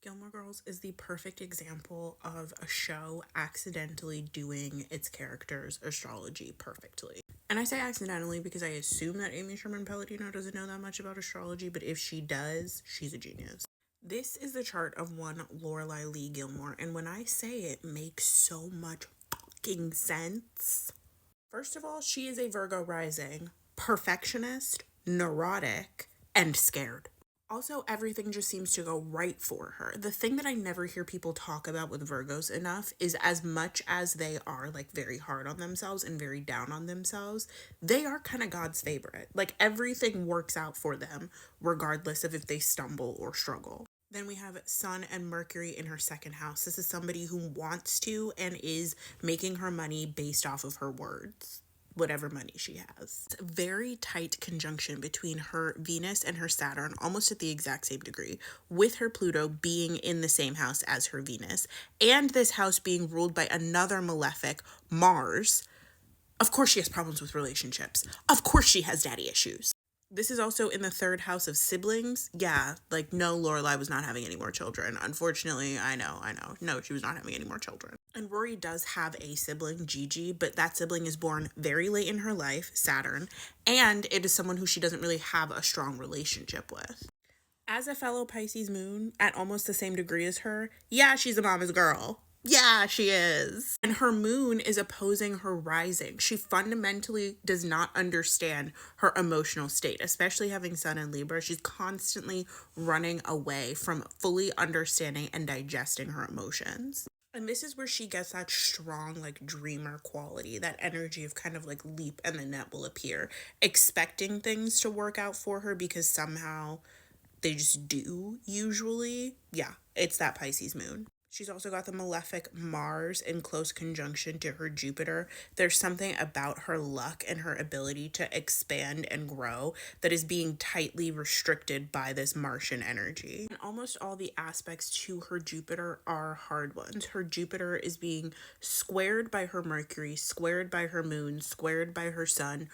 Gilmore Girls is the perfect example of a show accidentally doing its characters' astrology perfectly. And I say accidentally because I assume that Amy Sherman Palladino doesn't know that much about astrology, but if she does, she's a genius. This is the chart of one Lorelai Lee Gilmore, and when I say it makes so much fucking sense. First of all, she is a Virgo rising, perfectionist, neurotic, and scared. Also, everything just seems to go right for her. The thing that I never hear people talk about with Virgos enough is as much as they are like very hard on themselves and very down on themselves, they are kind of God's favorite. Like everything works out for them, regardless of if they stumble or struggle. Then we have Sun and Mercury in her second house. This is somebody who wants to and is making her money based off of her words, whatever money she has. It's a very tight conjunction between her Venus and her Saturn, almost at the exact same degree, with her Pluto being in the same house as her Venus, and this house being ruled by another malefic, Mars. Of course she has problems with relationships. Of course she has daddy issues. This is also in the third house of siblings. Yeah, like no, Lorelai was not having any more children. Unfortunately, I know. No, she was not having any more children. And Rory does have a sibling, Gigi, but that sibling is born very late in her life, Saturn, and it is someone who she doesn't really have a strong relationship with. As a fellow Pisces moon, at almost the same degree as her, yeah, she's a mama's girl. Yeah, she is. And her moon is opposing her rising. She fundamentally does not understand her emotional state, especially having Sun in Libra. She's constantly running away from fully understanding and digesting her emotions. And this is where she gets that strong, like, dreamer quality, that energy of kind of like leap and the net will appear, expecting things to work out for her because somehow they just do, usually. Yeah, it's that Pisces moon. She's also got the malefic Mars in close conjunction to her Jupiter. There's something about her luck and her ability to expand and grow that is being tightly restricted by this Martian energy. And almost all the aspects to her Jupiter are hard ones. Her Jupiter is being squared by her Mercury, squared by her moon, squared by her sun.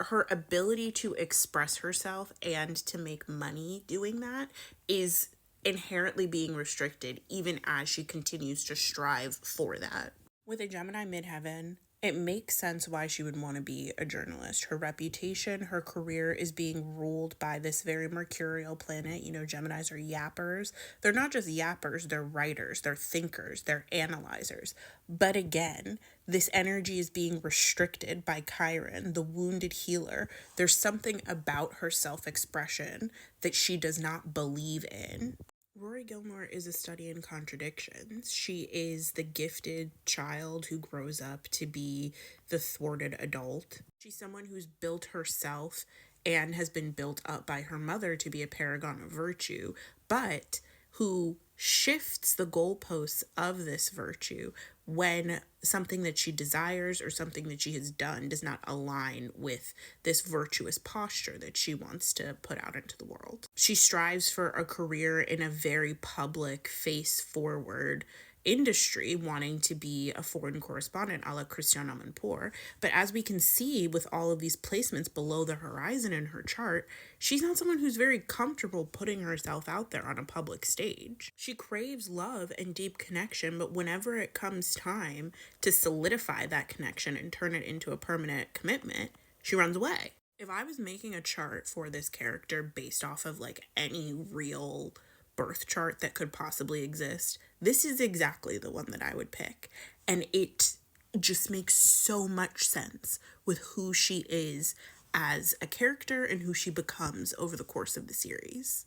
Her ability to express herself and to make money doing that is inherently being restricted even as she continues to strive for that. With a Gemini midheaven, it makes sense why she would want to be a journalist. Her reputation, her career is being ruled by this very mercurial planet. You know, Geminis are yappers. They're not just yappers, they're writers, they're thinkers, they're analyzers. But again, this energy is being restricted by Chiron, the wounded healer. There's something about her self-expression that she does not believe in. Rory Gilmore is a study in contradictions. She is the gifted child who grows up to be the thwarted adult. She's someone who's built herself and has been built up by her mother to be a paragon of virtue, but who shifts the goalposts of this virtue when something that she desires or something that she has done does not align with this virtuous posture that she wants to put out into the world. She strives for a career in a very public, face-forward industry, wanting to be a foreign correspondent a la Christiane Amanpour. But as we can see with all of these placements below the horizon in her chart, she's not someone who's very comfortable putting herself out there on a public stage. She craves love and deep connection, but whenever it comes time to solidify that connection and turn it into a permanent commitment, she runs away. If I was making a chart for this character based off of like any real birth chart that could possibly exist, this is exactly the one that I would pick. And it just makes so much sense with who she is as a character and who she becomes over the course of the series.